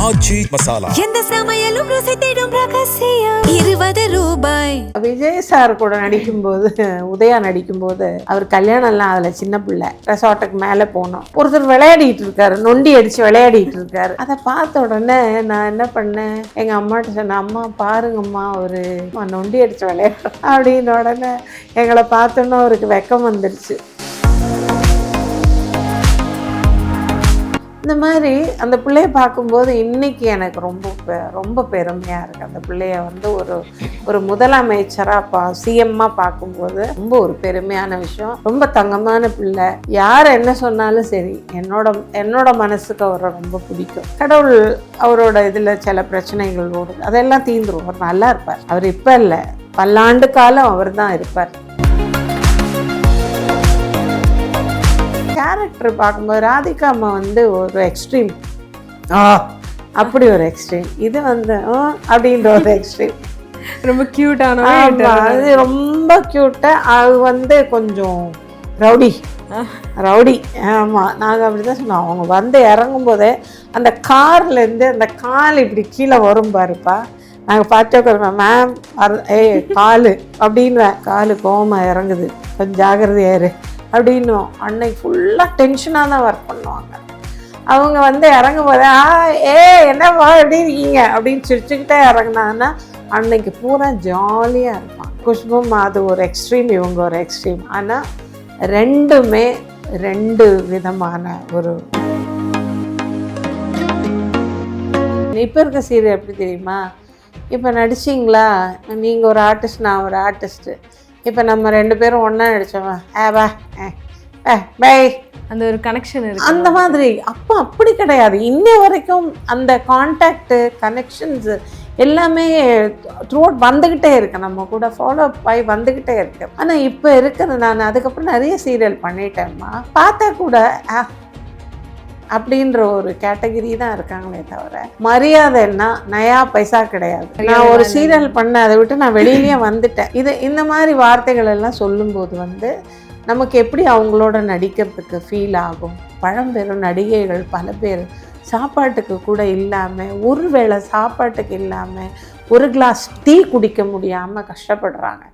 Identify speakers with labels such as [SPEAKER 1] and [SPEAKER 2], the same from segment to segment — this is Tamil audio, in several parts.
[SPEAKER 1] ஆச்சி மசாலா.
[SPEAKER 2] எந்த சமையலும் ருசி தேடும் ரகசியம் 20 ரூபாய்.
[SPEAKER 3] விஜய் சார் கூட நடிக்கும்போது, உதயா நடிக்கும்போது, அவர் கல்யாணம் எல்லாம் அதில் சின்ன பிள்ளை ரெசார்ட்டுக்கு மேலே போனோம். ஒருத்தர் விளையாடிட்டு இருக்காரு, நொண்டி அடிச்சு விளையாடிட்டு இருக்காரு. அதை பார்த்த உடனே நான் என்ன பண்ணேன், எங்கள் அம்மாட்ட சொன்னேன், அம்மா பாருங்கம்மா ஒரு நொண்டி அடிச்சு விளையாடுறோம் அப்படின்னு. உடனே எங்களை பார்த்தோன்னா அவருக்கு வெக்கம் வந்துருச்சு. இந்த மாதிரி அந்த பிள்ளைய பார்க்கும்போது இன்னைக்கு எனக்கு ரொம்ப பெருமையாக இருக்குது. அந்த பிள்ளைய வந்து ஒரு முதலமைச்சராக சிஎம்மாக பார்க்கும்போது ரொம்ப ஒரு பெருமையான விஷயம். ரொம்ப தங்கமான பிள்ளை. யார் என்ன சொன்னாலும் சரி, என்னோட மனசுக்கு அவரை ரொம்ப பிடிக்கும். கடவுள் அவரோட இதில் சில பிரச்சனைகள் ஓடுது, அதெல்லாம் தீந்துரும். அவர் நல்லா இருப்பார். அவர் இப்போ இல்லை, பல்லாண்டு காலம் அவர் தான் இருப்பார். கேரக்டர் பார்க்கும்போது ராதிகா அம்மா வந்து ஒரு எக்ஸ்ட்ரீம், அப்படி ஒரு எக்ஸ்ட்ரீம். இது வந்து அப்படின்ற ஒரு எக்ஸ்ட்ரீம்.
[SPEAKER 4] ரொம்ப க்யூட்டான,
[SPEAKER 3] அது ரொம்ப க்யூட்டா. அது வந்து கொஞ்சம் ரவுடி. ஆமாம், நாங்கள் அப்படி தான் சொன்னோம். அவங்க வந்து இறங்கும் போதே அந்த கார்லேருந்து அந்த கால் இப்படி கீழே வரும் பாருப்பா. நாங்கள் பார்த்து மேம் காலு அப்படின்வேன். காலு கோவமாக இறங்குது, கொஞ்சம் ஜாகிரதையாரு அப்படின்னும். அன்னைக்கு ஃபுல்லாக டென்ஷனாக தான் ஒர்க் பண்ணுவாங்க. அவங்க வந்து இறங்கும் போதே என்னவா எப்படி இருக்கீங்க அப்படின்னு சிரிச்சுக்கிட்டே இறங்குனாங்கன்னா அன்னைக்கு பூரா ஜாலியாக இருப்பாங்க. குஷ்பும் அது ஒரு எக்ஸ்ட்ரீம், இவங்க ஒரு எக்ஸ்ட்ரீம். ஆனால் ரெண்டுமே ரெண்டு விதமான ஒரு. இப்போ இருக்க சீரியல் எப்படி தெரியுமா, இப்போ நடிச்சிங்களா, நீங்கள் ஒரு ஆர்டிஸ்ட், நான் ஒரு ஆர்டிஸ்ட்டு, இப்போ நம்ம ரெண்டு பேரும் ஒன்றா நடித்தோம், பை,
[SPEAKER 4] அந்த ஒரு கனெக்ஷன் இருக்கு
[SPEAKER 3] அந்த மாதிரி. அப்போ அப்படி கிடையாது. இன்ன வரைக்கும் அந்த கான்டாக்டு, கனெக்ஷன்ஸு எல்லாமே த்ரூ அவுட் வந்துக்கிட்டே இருக்கு, நம்ம கூட ஃபாலோ ஆகி வந்துக்கிட்டே இருக்கு. ஆனால் இப்போ இருக்கிறது, நான் அதுக்கப்புறம் நிறைய சீரியல் பண்ணிட்டேம்மா, பார்த்தா கூட அப்படின்ற ஒரு கேட்டகிரி தான் இருக்காங்களே தவிர மரியாதைன்னா நயா பைசா கிடையாது. நான் ஒரு சீரியல் பண்ண, அதை விட்டு நான் வெளியிலேயே வந்துட்டேன். இந்த மாதிரி வார்த்தைகள் எல்லாம் சொல்லும்போது வந்து நமக்கு எப்படி அவங்களோட நடிக்கிறதுக்கு ஃபீல் ஆகும். பழம்பெரும் நடிகைகள் பல பேர் சாப்பாட்டுக்கு கூட இல்லாமல், ஒரு வேளை சாப்பாட்டுக்கு இல்லாமல், ஒரு கிளாஸ் டீ குடிக்க முடியாமல் கஷ்டப்படுறாங்க.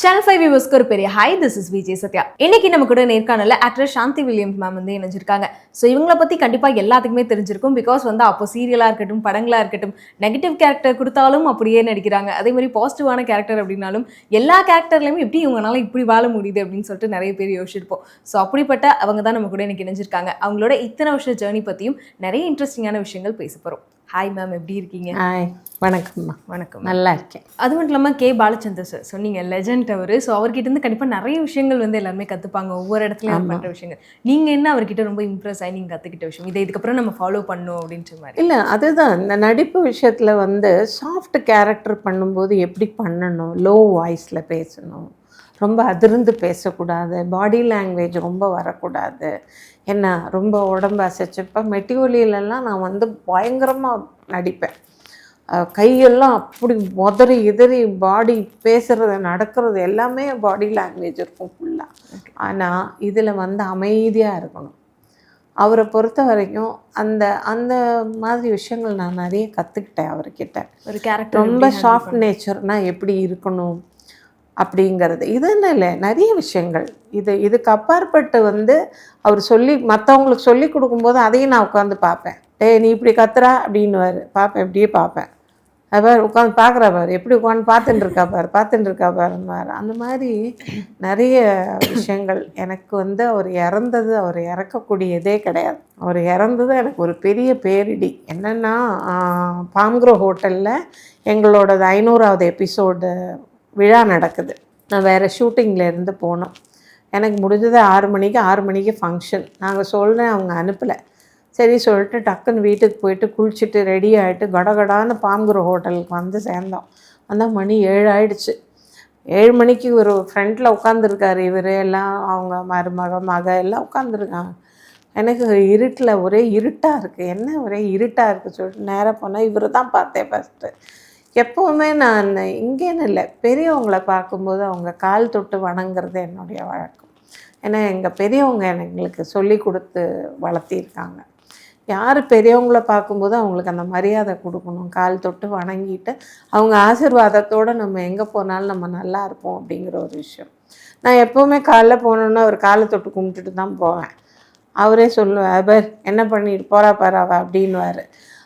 [SPEAKER 4] சேனல் 5 வியூவர்ஸ்க்கு ஒரு பெரிய hi, this is Vijay Sathya. இன்னைக்கு நம்ம கூட நேர்காணல ஆக்ட்ரஸ் சாந்தி வில்லியம்ஸ் மேம் வந்து இணைஞ்சிருக்காங்க. ஸோ இவங்களை பற்றி கண்டிப்பாக எல்லாத்துக்குமே தெரிஞ்சிருக்கும். பிகாஸ் வந்து அப்போ சீரியலாக இருக்கட்டும், படங்களாக இருக்கட்டும், நெகட்டிவ் கேரக்டர் கொடுத்தாலும் அப்படியே நடிக்கிறாங்க. அதே மாதிரி பாசிட்டிவான கேரக்டர் அப்படின்னாலும் எல்லா கேரக்டர்லையுமே எப்படி இவங்களால இப்படி வாழ முடியுது அப்படின்னு சொல்லிட்டு நிறைய பேர் யோசிச்சிருப்போம். ஸோ அப்படிப்பட்ட அவங்க தான் நம்ம கூட இன்னைக்கு இணைஞ்சிருக்காங்க. அவங்களோட இத்தனை வருஷ ஜேர்னி பற்றியும் நிறைய இன்ட்ரெஸ்டிங்கான விஷயங்கள் பேச போகிறோம். ஹாய் மேம், எப்படி இருக்கீங்க?
[SPEAKER 3] ஹாய், வணக்கம்மா.
[SPEAKER 4] வணக்கம்.
[SPEAKER 3] நல்லா இருக்கேன்.
[SPEAKER 4] அது மட்டும் இல்லாமல் கே பாலச்சந்தர் சார் சொன்னீங்க, லெஜண்ட் அவர். ஸோ அவர்கிட்ட இருந்து கண்டிப்பாக நிறைய விஷயங்கள் வந்து எல்லாருமே கற்றுப்பாங்க, ஒவ்வொரு இடத்துலையும் பண்ணுற விஷயங்கள். நீங்கள் என்ன அவர்கிட்ட ரொம்ப இம்ப்ரெஸ் ஆகி நீங்கள் கற்றுக்கிட்ட விஷயம், இதை இதுக்கப்புறம் நம்ம ஃபாலோ பண்ணணும் அப்படின்ற மாதிரி?
[SPEAKER 3] இல்லை, அதுதான் இந்த நடிப்பு விஷயத்தில் வந்து சாஃப்ட் கேரக்டர் பண்ணும்போது எப்படி பண்ணணும், லோ வாய்ஸில் பேசணும், ரொம்ப அதிர்ந்து பேசக்கூடாது, பாடி லாங்குவேஜ் ரொம்ப வரக்கூடாது, என்ன ரொம்ப உடம்பு அசைச்சு. இப்போ மெட்டிஒலியிலலாம் நான் வந்து பயங்கரமாக நடிப்பேன். கையெல்லாம் அப்படி உதறி எதிரி பாடி பேசுகிறது, நடக்கிறது எல்லாமே பாடி லாங்குவேஜ் இருக்கும் ஃபுல்லாக. ஆனால் இதில் வந்து அமைதியாக இருக்கணும். அவரை பொறுத்த வரைக்கும் அந்த அந்த மாதிரி விஷயங்கள் நான் நிறைய கற்றுக்கிட்டேன் அவர்கிட்ட.
[SPEAKER 4] ஒரு கேரக்டர்
[SPEAKER 3] ரொம்ப சாஃப்ட் நேச்சர்னால் எப்படி இருக்கணும் அப்படிங்கிறது. இதுன்னு இல்லை, நிறைய விஷயங்கள். இதுக்கு அப்பாற்பட்டு வந்து அவர் மற்றவங்களுக்கு சொல்லி கொடுக்கும்போது அதையும் நான் உட்காந்து பார்ப்பேன். நீ இப்படி கத்துறா அப்படின்னுவார். பார்ப்பேன், இப்படியே பார்ப்பேன். அவர் உட்காந்து பார்க்குறா பாரு, எப்படி உட்காந்து பார்த்துட்டு இருக்கா பாருன்னுவார். அந்த மாதிரி நிறைய விஷயங்கள். எனக்கு வந்து அவர் இறக்கக்கூடியதே கிடையாது. அவர் இறந்தது எனக்கு ஒரு பெரிய பேரிடி. என்னென்னா, பாம்க்ரோ ஹோட்டலில் எங்களோட 500வது எபிசோடு விழா நடக்குது. நான் வேறு ஷூட்டிங்கில் இருந்து போனோம். எனக்கு முடிஞ்சது 6 மணிக்கு ஃபங்க்ஷன். நாங்கள் சொல்கிறேன், அவங்க அனுப்பலை. சரி சொல்லிட்டு டக்குன்னு வீட்டுக்கு போயிட்டு குளிச்சுட்டு ரெடி ஆகிட்டு கடகடான்னு பாம்க்ரோ ஹோட்டலுக்கு வந்து சேர்ந்தோம். வந்தால் மணி 7 ஆகிடுச்சு. 7 மணிக்கு ஒரு ஃப்ரண்ட்டில் உட்காந்துருக்காரு இவர், எல்லாம் அவங்க மக எல்லாம் உட்காந்துருக்காங்க. எனக்கு இருட்டில் ஒரே இருட்டாக இருக்குது. என்ன ஒரே இருட்டாக இருக்குது சொல்லிட்டு நேராக போனால் இவர் தான் பார்த்தேன் ஃபஸ்ட்டு. எப்போவுமே நான் இங்கேன்னு இல்லை, பெரியவங்களை பார்க்கும்போது அவங்க கால் தொட்டு வணங்குறது என்னுடைய வழக்கம். ஏன்னா எங்கள் பெரியவங்க எங்களுக்கு சொல்லி கொடுத்து வளர்த்திருக்காங்க. யார் பெரியவங்கள பார்க்கும்போது அவங்களுக்கு அந்த மரியாதை கொடுக்கணும், கால் தொட்டு வணங்கிட்டு அவங்க ஆசீர்வாதத்தோடு நம்ம எங்கே போனாலும் நம்ம நல்லா இருப்போம் அப்படிங்கிற ஒரு விஷயம். நான் எப்போவுமே காலைல போனோன்னா அவர் காலை தொட்டு கும்பிட்டுட்டு தான் போவேன். அவரே சொல்லுவார், என்ன பண்ணிட்டு போகிறா பாராவா அப்படின்வார்.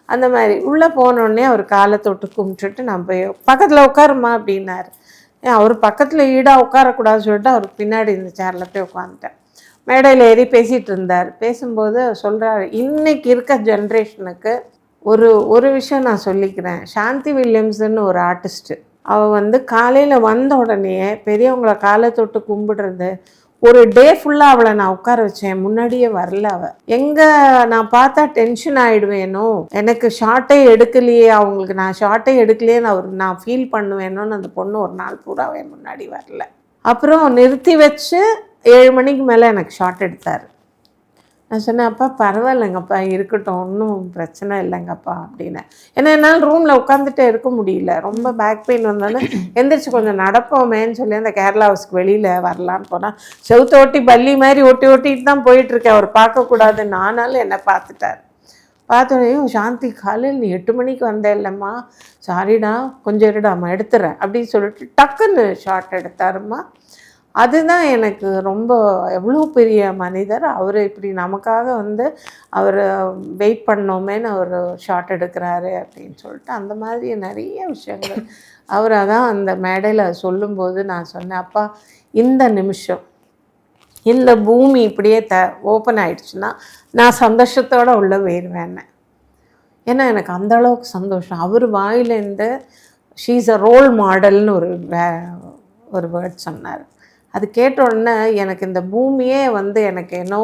[SPEAKER 3] அந்த மாதிரி உள்ளே போனோடனே அவர் காலை தொட்டு கும்பிட்டுட்டு நான் போய் பக்கத்தில் உட்காருமா அப்படின்னாரு. அவர் பக்கத்தில் ஈடாக உட்காரக்கூடாதுன்னு சொல்லிட்டு அவர் பின்னாடி இந்த சேரில் போய் உட்காந்துட்டேன். மேடையில் ஏறி பேசிகிட்டு இருந்தார். பேசும்போது சொல்கிறார், இன்றைக்கி இருக்க ஜென்ரேஷனுக்கு ஒரு விஷயம் நான் சொல்லிக்கிறேன். சாந்தி வில்லியம்ஸ்ன்னு ஒரு ஆர்டிஸ்ட்டு, அவள் காலையில் வந்த உடனே பெரியவங்கள காலை தொட்டு கும்பிடுறது, ஒரு டே ஃபுல்லாக அவளை நான் உட்கார வச்சேன். முன்னாடியே வரல அவள். எங்கே நான் பார்த்தா டென்ஷன் ஆகிடுவேனோ, எனக்கு ஷார்ட்டே எடுக்கலையே, அவங்களுக்கு நான் ஷார்ட்டே எடுக்கலையேன்னு நான் ஃபீல் பண்ணுவேணும்னு அந்த பொண்ணு ஒரு நாள் பூராவே முன்னாடி வரல. அப்புறம் நிறுத்தி வச்சு 7 மணிக்கு மேலே எனக்கு ஷார்ட் எடுத்தார். நான் சொன்னேன், அப்பா பரவாயில்லைங்கப்பா, இருக்கட்டும், ஒன்றும் பிரச்சனை இல்லைங்கப்பா அப்படின்னேன். ஏன்னா என்னால் ரூமில் உட்காந்துட்டே இருக்க முடியல, ரொம்ப பேக் பெயின் வந்தோன்னே எந்திரிச்சு கொஞ்சம் நடப்போமேன்னு சொல்லி அந்த கேரளா ஹவுஸ்க்கு வெளியில் வரலான்னு போனால் செவுத்த ஒட்டி பள்ளி மாதிரி ஒட்டிட்டு தான் போயிட்டுருக்கேன். அவர் பார்க்கக்கூடாதுன்னு. ஆனாலும் என்னை பார்த்துட்டார். பார்த்தோன்னே, சாந்தி காலையில் நீ 8 மணிக்கு வந்தே இல்லைம்மா, சாரிடா கொஞ்சம் இருடாம்மா எடுத்துறேன் அப்படின்னு சொல்லிட்டு டக்குன்னு ஷார்ட் எடுத்தாருமா. அதுதான் எனக்கு ரொம்ப எவ்வளோ பெரிய மனிதர் அவர், இப்படி நமக்காக அவர் வெயிட் பண்ணோமேன்னு அவர் ஷார்ட் எடுக்கிறாரு அப்படின்னு சொல்லிட்டு அந்த மாதிரி நிறைய விஷயங்கள் அவர் அதான் அந்த மேடையில் சொல்லும்போது நான் சொன்னேன், அப்பா இந்த நிமிஷம் இந்த பூமி இப்படியே ஓப்பன் ஆயிடுச்சுன்னா நான் சந்தோஷத்தோடு உள்ள போயிடுவேன்னு. ஏன்னா எனக்கு அந்த அளவுக்கு சந்தோஷம். அவர் வாயிலேருந்து ஷீ இஸ் அ ரோல் மாடல்னு ஒரு வேர்ட் சொன்னார். அது கேட்ட உடனே எனக்கு இந்த பூமியே எனக்கு என்னோ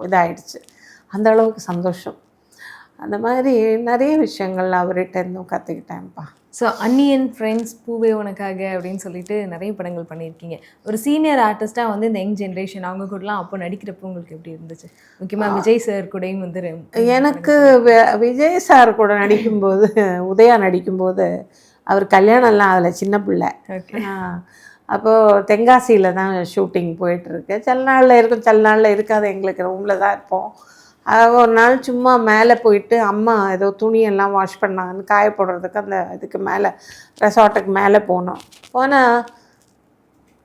[SPEAKER 3] இதாகிடுச்சு. அந்த அளவுக்கு சந்தோஷம். அந்த மாதிரி நிறைய விஷயங்கள் அவர்கிட்ட இருந்தும் கற்றுக்கிட்டேன்ப்பா.
[SPEAKER 4] ஸோ அன்னியன் ஃப்ரெண்ட்ஸ், பூவே உனக்காக அப்படின்னு சொல்லிட்டு நிறைய படங்கள் பண்ணியிருக்கீங்க. ஒரு சீனியர் ஆர்டிஸ்ட்டாக இந்த யங் ஜென்ரேஷன் அவங்க கூடலாம் அப்போ நடிக்கிறப்போ உங்களுக்கு எப்படி இருந்துச்சு? முக்கியமாக விஜய் சார் கூடயும்
[SPEAKER 3] எனக்கு விஜய் சார் கூட நடிக்கும்போது, உதயா நடிக்கும்போது, அவர் கல்யாணம்லாம் அதில் சின்ன பிள்ளை. அப்போது தென்காசியில் தான் ஷூட்டிங் போயிட்டுருக்கு. சில நாளில் இருக்கும், சில நாளில் இருக்காது. எங்களுக்கு ரூமில் தான் இருப்போம். ஒரு நாள் சும்மா மேலே போயிட்டு அம்மா ஏதோ துணியெல்லாம் வாஷ் பண்ணாங்கன்னு காய போடுறதுக்கு அந்த இதுக்கு மேலே ரெசார்ட்டுக்கு மேலே போனோம். போனால்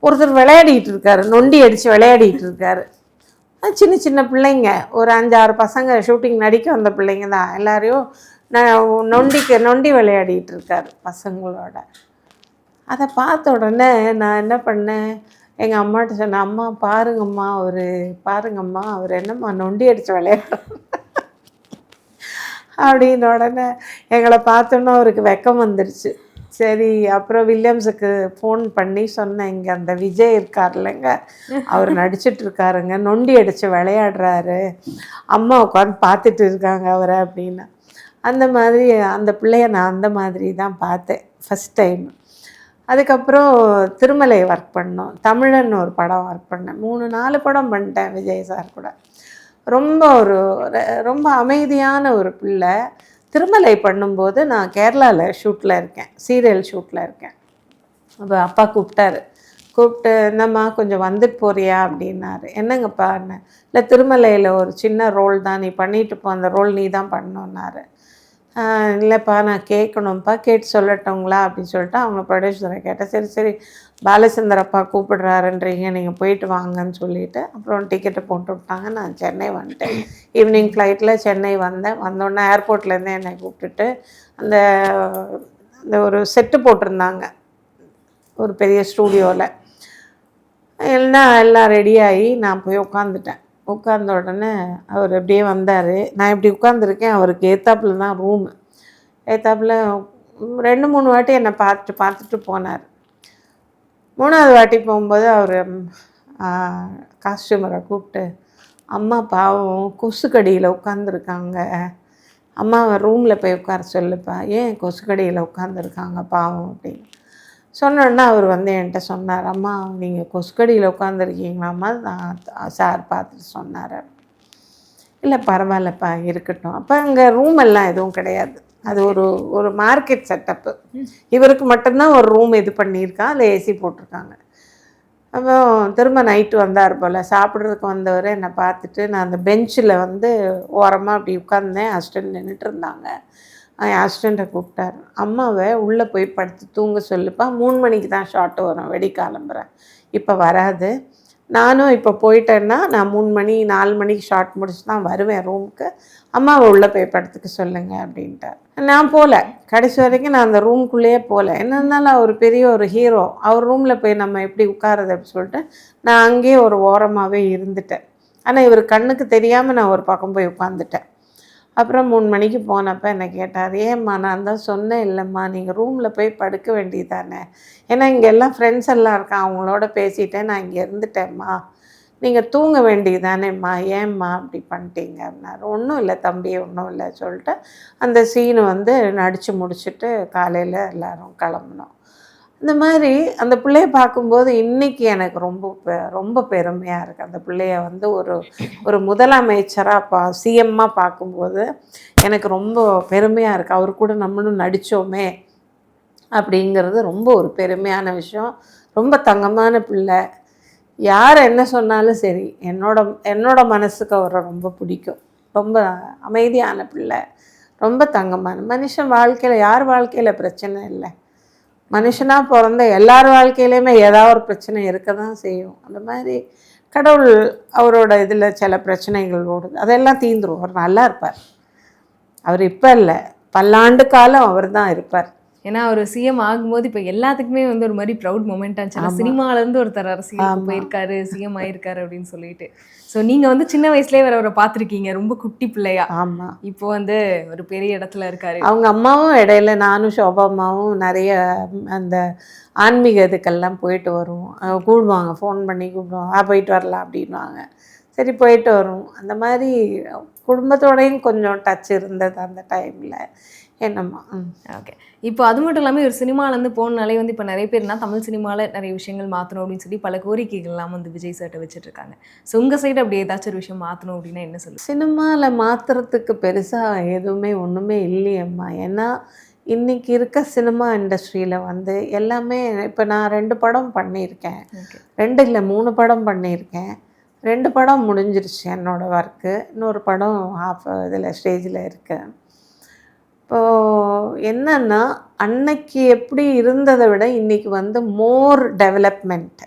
[SPEAKER 3] ஒருத்தர் விளையாடிட்டு இருக்காரு, நொண்டி அடித்து விளையாடிட்டு இருக்காரு. சின்ன சின்ன பிள்ளைங்க, ஒரு 5-6 பசங்க ஷூட்டிங் நடிக்க வந்த பிள்ளைங்க தான். எல்லாரையும் நொண்டி விளையாடிட்டு இருக்காரு பசங்களோட. அதை பார்த்த உடனே நான் என்ன பண்ணேன், எங்கள் அம்மாட்ட சொன்னேன், அம்மா பாருங்கம்மா அவர் என்னம்மா நொண்டி அடித்து விளையாடுற அப்படின்னு. உடனே எங்களை பார்த்தோன்னா அவருக்கு வெக்கம் வந்துடுச்சு. சரி, அப்புறம் வில்லியம்ஸுக்கு ஃபோன் பண்ணி சொன்னேன், இங்கே அந்த விஜய் இருக்கார் இல்லைங்க, அவர் நடிச்சிட்ருக்காருங்க, நொண்டி அடித்து விளையாடுறாரு, அம்மா உட்காந்து பார்த்துட்டு இருக்காங்க அவரை அப்படின்னு. அந்த மாதிரி அந்த பிள்ளைய நான் அந்த மாதிரி தான் பார்த்தேன் ஃபஸ்ட் டைம். அதுக்கப்புறம் திருமலை ஒர்க் பண்ணோம், தமிழன் ஒரு படம் ஒர்க் பண்ணேன். 3-4 படம் பண்ணிட்டேன் விஜய் சார் கூட. ரொம்ப அமைதியான ஒரு பிள்ளை. திருமலை பண்ணும்போது நான் கேரளாவில் ஷூட்டில் இருக்கேன், சீரியல் ஷூட்டில் இருக்கேன். அப்போ அப்பா கூப்பிட்டு என்னம்மா கொஞ்சம் வந்துட்டு போறியா அப்படின்னாரு. என்னங்கப்பான்னு. இல்லை திருமலையில் ஒரு சின்ன ரோல் தான், நீ பண்ணிட்டு போ, அந்த ரோல் நீ தான் பண்ணோன்னாரு. இல்லைப்பா நான் கேட்கணும்ப்பா, கேட்டு சொல்லட்டுங்களா அப்படின்னு சொல்லிட்டு அவங்க ப்ரொடியூசரை கேட்டேன். சரி பாலச்சந்திரப்பா கூப்பிடுறாருன்றீங்க, நீங்கள் போயிட்டு வாங்கன்னு சொல்லிவிட்டு அப்புறம் டிக்கெட்டை போட்டு விட்டாங்க. நான் சென்னை வந்துட்டேன். ஈவினிங் ஃப்ளைட்டில் சென்னை வந்தோடனே ஏர்போர்ட்லேருந்து என்னை கூப்பிட்டுட்டு அந்த ஒரு செட்டு போட்டிருந்தாங்க ஒரு பெரிய ஸ்டூடியோவில். எல்லாம் ரெடியாகி நான் போய் உட்காந்துட்டேன். உட்கார்ந்த உடனே அவர் அப்படியே வந்தார். நான் இப்படி உட்காந்துருக்கேன், அவருக்கு ஏத்தாப்பில் தான் ரூமு. ஏத்தாப்பில் 2-3 வாட்டி என்னை பார்த்துட்டு போனார். 3ஆவது வாட்டி போகும்போது அவர் காஸ்டியூமரை கூப்பிட்டு, அம்மா பாவம் கொசுக்கடியில் உட்காந்துருக்காங்க, அம்மாவை ரூமில் போய் உட்கார சொல்லுப்பா, ஏன் கொசுக்கடியில் உட்காந்துருக்காங்க பாவம் அப்படின்னு சொன்னோன்னா அவர் என்கிட்ட சொன்னார், அம்மா நீங்கள் கொசுக்கடியில் உட்காந்துருக்கீங்களாம்மா, நான் சார் பார்த்துட்டு சொன்னார். இல்லை பரவாயில்லப்பா இருக்கட்டும். அப்போ அங்கே ரூம் எல்லாம் எதுவும் கிடையாது, அது ஒரு மார்க்கெட் செட்டப்பு. இவருக்கு மட்டும்தான் ஒரு ரூம் இது பண்ணியிருக்கான், அதில் ஏசி போட்டிருக்காங்க. அப்போ திரும்ப நைட்டு வந்தார் போல். சாப்பிட்றதுக்கு வந்தவர் என்னை பார்த்துட்டு, நான் அந்த பெஞ்சில் வந்து ஓரமாக அப்படி உட்கார்ந்தேன். அசிஸ்டண்ட் நின்றுட்டு இருந்தாங்க. என் அசிஸ்டண்ட்டை கூப்பிட்டார். அம்மாவை உள்ளே போய் படுத்து தூங்க சொல்லுப்பா, 3 மணிக்கு தான் ஷார்ட் வரும், வெடி கிளம்புறேன், இப்போ வராது. நானும் இப்போ போயிட்டேன்னா நான் 3 மணி 4 மணிக்கு ஷார்ட் முடிச்சு தான் வருவேன் ரூமுக்கு. அம்மாவை உள்ளே போய் படுத்துக்க சொல்லுங்க அப்படின்ட்டார். நான் போகல, கடைசி வரைக்கும் நான் அந்த ரூம்குள்ளேயே போகல. என்ன இருந்தாலும் அவர் பெரிய ஒரு ஹீரோ, அவர் ரூமில் போய் நம்ம எப்படி உட்காருது அப்படின்னு சொல்லிட்டு நான் அங்கேயே ஒரு ஓரமாகவே இருந்துட்டேன். ஆனால் இவர் கண்ணுக்கு தெரியாமல் நான் ஒரு பக்கம் போய் உட்காந்துட்டேன். அப்புறம் 3 மணிக்கு போனப்போ என்னை கேட்டார், ஏம்மா நான் தான் சொன்னேன் இல்லைம்மா, நீங்கள் ரூமில் போய் படுக்க வேண்டியது தானே, ஏன்னா இங்கே எல்லாம் ஃப்ரெண்ட்ஸ் எல்லாம் இருக்கான், அவங்களோட பேசிட்டேன், நான் இங்கே இருந்துட்டேம்மா, நீங்கள் தூங்க வேண்டியது தானேம்மா, ஏம்மா அப்படி பண்ணிட்டீங்க அப்படின்னாரு. ஒன்றும் இல்லை தம்பி, ஒன்றும் இல்லை சொல்லிட்டு அந்த சீனை வந்து நடித்து முடிச்சுட்டு காலையில் எல்லோரும் கிளம்புனோம். இந்த மாதிரி அந்த பிள்ளைய பார்க்கும்போது இன்றைக்கி எனக்கு ரொம்ப பெருமையாக இருக்குது. அந்த பிள்ளைய வந்து ஒரு முதலமைச்சராக சிஎம்மாக பார்க்கும்போது எனக்கு ரொம்ப பெருமையாக இருக்குது. அவர் கூட நம்மளும் நடித்தோமே அப்படிங்கிறது ரொம்ப ஒரு பெருமையான விஷயம். ரொம்ப தங்கமான பிள்ளை. யார் என்ன சொன்னாலும் சரி, என்னோட மனசுக்கு அவரை ரொம்ப பிடிக்கும். ரொம்ப அமைதியான பிள்ளை, ரொம்ப தங்கமான மனுஷன். வாழ்க்கையில் யார் வாழ்க்கையில் பிரச்சனை இல்லை, மனுஷனாக பிறந்த எல்லார் வாழ்க்கையிலையுமே ஏதாவது ஒரு பிரச்சனை இருக்க தான் செய்யும். அந்த மாதிரி கடவுள் அவரோட இதில் சில பிரச்சனைகள் ஓடுது, அதெல்லாம் தீந்துரும். அவர் நல்லா இருப்பார். அவர் இப்போ இல்லை, பல்லாண்டு காலம் அவர் தான் இருப்பார்.
[SPEAKER 4] ஏன்னா அவர் சிஎம் ஆகும்போது இப்போ எல்லாத்துக்குமே வந்து ஒரு மாதிரி ப்ரௌட் மூமெண்ட் ஆச்சு. சினிமாலேருந்து ஒருத்தர் அரசியல் போயிருக்காரு, சிஎம் ஆயிருக்காரு அப்படின்னு சொல்லிட்டு. ஸோ நீங்கள் வந்து சின்ன வயசுலேயே வேற அவரை பார்த்துருக்கீங்க, ரொம்ப குட்டி பிள்ளையா. ஆமாம். இப்போ வந்து ஒரு பெரிய இடத்துல இருக்காரு.
[SPEAKER 3] அவங்க அம்மாவும் இடையில, நானும் சோபா அம்மாவும் நிறைய அந்த ஆன்மீக இதுக்கெல்லாம் போயிட்டு வருவோம். கூடுவாங்க, ஃபோன் பண்ணி கூப்பிடுவாங்க, போயிட்டு வரலாம் அப்படின்வாங்க. சரி போயிட்டு வரும். அந்த மாதிரி குடும்பத்தோடையும் கொஞ்சம் டச் இருந்தது அந்த டைமில். என்னம்மா.
[SPEAKER 4] ஓகே. இப்போ அது மட்டும் இல்லாமல் ஒரு சினிமாலேருந்து போனாலே வந்து இப்போ நிறைய பேர்னா தமிழ் சினிமாவில் நிறைய விஷயங்கள் மாற்றணும் அப்படின்னு சொல்லி பல கோரிக்கைகள்லாம் வந்து விஜய் சார்ட்ட வச்சுட்ருக்காங்க. ஸோ உங்கள் சைடு அப்படி ஏதாச்சும் ஒரு விஷயம் மாற்றணும் அப்படின்னா என்ன சொல்லுங்கள்?
[SPEAKER 3] சினிமாவில் மாற்றுறதுக்கு பெருசாக எதுவுமே ஒன்றுமே இல்லையம்மா. ஏன்னா இன்றைக்கி இருக்க சினிமா இண்டஸ்ட்ரியில் வந்து எல்லாமே, இப்போ நான் 2 படம் பண்ணியிருக்கேன், 2 இல்லை 3 படம் பண்ணியிருக்கேன். 2 படம் முடிஞ்சிருச்சு என்னோடய ஒர்க்கு. இன்னொரு படம் இதில் ஸ்டேஜில் இருக்கேன். இப்போது என்னன்னா, அன்னைக்கு எப்படி இருந்ததை விட இன்றைக்கி வந்து மோர் டெவலப்மெண்ட்.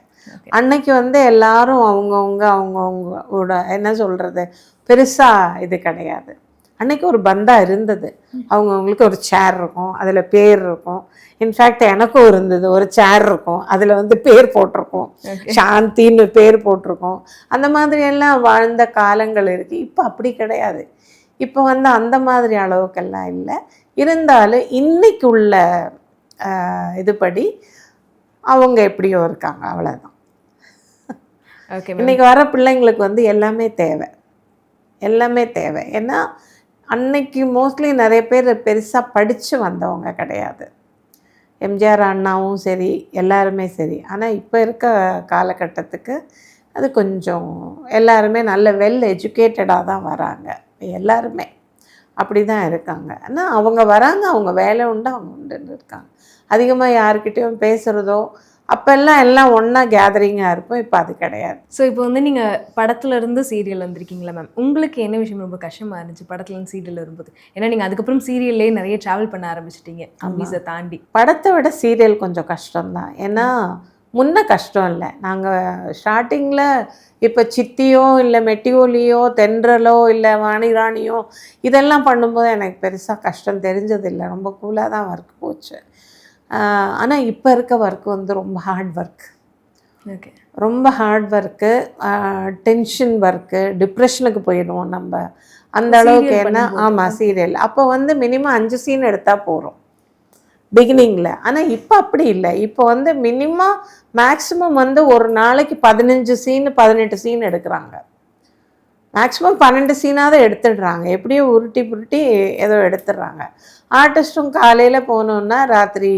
[SPEAKER 3] அன்னைக்கு வந்து எல்லாரும் அவங்கவுங்களோட என்ன சொல்கிறது, பெருசாக இது கிடையாது. அன்றைக்கி ஒரு பந்தா இருந்தது. அவங்கவுங்களுக்கு ஒரு சேர் இருக்கும், அதில் பேர் இருக்கும். இன்ஃபேக்ட் எனக்கும் இருந்தது, ஒரு சேர் இருக்கும், அதில் வந்து பேர் போட்டிருக்கோம், சாந்தின்னு பேர் போட்டிருக்கோம். அந்த மாதிரியெல்லாம் வாழ்ந்த காலங்கள் இருக்குது. இப்போ அப்படி கிடையாது. இப்போ வந்து அந்த மாதிரி அளவுக்கெல்லாம் இல்லை. இருந்தாலும் இன்றைக்கு உள்ள இதுபடி அவங்க எப்படியோ இருக்காங்க, அவ்வளோதான்.
[SPEAKER 4] ஓகே.
[SPEAKER 3] இன்றைக்கி வர பிள்ளைங்களுக்கு வந்து எல்லாமே தேவை. ஏன்னா அன்னைக்கு மோஸ்ட்லி நிறைய பேர் பெருசாக படித்து வந்தவங்க கிடையாது. எம்ஜிஆர் அண்ணாவும் சரி, எல்லாருமே சரி. ஆனால் இப்போ இருக்க காலகட்டத்துக்கு அது கொஞ்சம் எல்லாருமே நல்ல வெல் எஜுகேட்டடாக தான் வராங்க. எல்லாருமே அப்படி தான் இருக்காங்க. ஆனால் அவங்க வராங்க, அவங்க வேலை உண்டு, அவங்க உண்டுன்னு இருக்காங்க. அதிகமாக யாருக்கிட்டையும் பேசுகிறதோ, அப்போல்லாம் எல்லாம் ஒன்றா கேதரிங்காக இருப்போம். இப்போ அது கிடையாது.
[SPEAKER 4] ஸோ இப்போ வந்து நீங்கள் படத்துலேருந்து சீரியல் வந்திருக்கீங்களா மேம்? உங்களுக்கு என்ன விஷயம் ரொம்ப கஷ்டமாக இருந்துச்சு படத்துலேருந்து சீரியல் வரும்போது? ஏன்னா நீங்கள் அதுக்கப்புறம் சீரியல்லே நிறைய ட்ராவல் பண்ண ஆரம்பிச்சிட்டிங்க, அம்பீஸை தாண்டி.
[SPEAKER 3] படத்தை விட சீரியல் கொஞ்சம் கஷ்டம்தான். ஏன்னா முன்ன கஷ்டம் இல்லை. நாங்கள் ஸ்டார்டிங்கில் இப்போ சித்தியோ இல்லை மெட்டியோலியோ தென்றலோ இல்லை வாணிராணியோ இதெல்லாம் பண்ணும்போது எனக்கு பெருசாக கஷ்டம் தெரிஞ்சதில்லை. ரொம்ப கூலாக தான் ஒர்க் போச்சு. ஆனால் இப்போ இருக்க ஒர்க் வந்து ரொம்ப ஹார்ட் ஒர்க்.
[SPEAKER 4] ஓகே.
[SPEAKER 3] ரொம்ப ஹார்ட் ஒர்க்கு, டென்ஷன் ஒர்க்கு, டிப்ரெஷனுக்கு போயிடுவோம் நம்ம அந்த அளவுக்கு. ஏன்னா ஆமாம், சீரியல் அப்போ வந்து மினிமம் 5 சீன் எடுத்தால் போகிறோம் பிகினிங்கில். ஆனால் இப்போ அப்படி இல்லை. இப்போ வந்து மேக்ஸிமம் வந்து ஒரு நாளைக்கு 15 சீன் 18 சீன் எடுக்கிறாங்க. மேக்ஸிமம் 12 சீனாவது எடுத்துடுறாங்க. எப்படியோ உருட்டி புருட்டி ஏதோ எடுத்துடுறாங்க. ஆர்டிஸ்ட்டும் காலையில் போனோன்னா ராத்திரி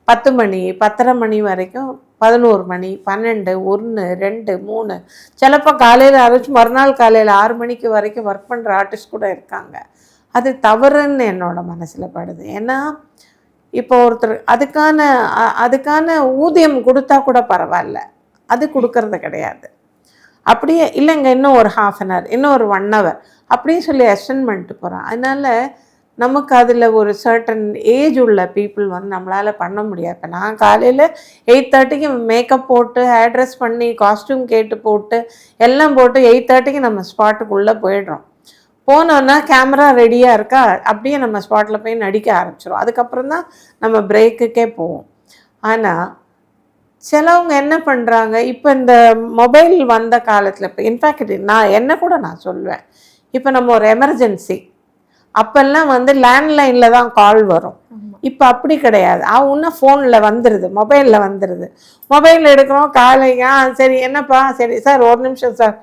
[SPEAKER 3] 10 மணி 10:30 மணி வரைக்கும், 11 மணி 12 1 2 3 சிலப்போ காலையில் ஆரம்பிச்சு மறுநாள் காலையில் 6 மணிக்கு வரைக்கும் ஒர்க் பண்ணுற ஆர்டிஸ்ட் கூட இருக்காங்க. அது தவறுன்னு என்னோட மனசில் படுது. ஏன்னா இப்போ ஒருத்தர் அதுக்கான ஊதியம் கொடுத்தா கூட பரவாயில்ல, அது கொடுக்கறது கிடையாது. அப்படியே இல்லைங்க இன்னும் ஒரு 1/2 hour இன்னும் ஒரு 1 hour அப்படின்னு சொல்லி எக்ஸ்டெண்ட் பண்ணிட்டு போகிறான். அதனால் நமக்கு அதில் ஒரு சர்டன் ஏஜ் உள்ள பீப்புள் வந்து நம்மளால் பண்ண முடியாது. இப்போ நான் காலையில் 8:30க்கு மேக்கப் போட்டு ஹேர் ட்ரெஸ் பண்ணி காஸ்ட்யூம் கேட்டு போட்டு எல்லாம் போட்டு 8:30க்கு நம்ம ஸ்பாட்டுக்குள்ளே போயிடுறோம். போனோன்னா கேமரா ரெடியாக இருக்கா, அப்படியே நம்ம ஸ்பாட்டில் போய் நடிக்க ஆரம்பிச்சிடும். அதுக்கப்புறம் தான் நம்ம பிரேக்குக்கே போவோம். ஆனால் சிலவங்க என்ன பண்ணுறாங்க, இப்போ இந்த மொபைல் வந்த காலத்தில், இப்போ இன்ஃபேக்ட் நான் சொல்லுவேன், இப்போ நம்ம ஒரு எமர்ஜென்சி அப்போல்லாம் வந்து லேண்ட்லைனில் தான் கால் வரும். இப்போ அப்படி கிடையாது, இன்னும் ஃபோனில் வந்துடுது, மொபைலில் வந்துடுது. மொபைலில் எடுக்கிறோம், காலைங்க சரி என்னப்பா, சரி சார் ஒரு நிமிஷம் சார்,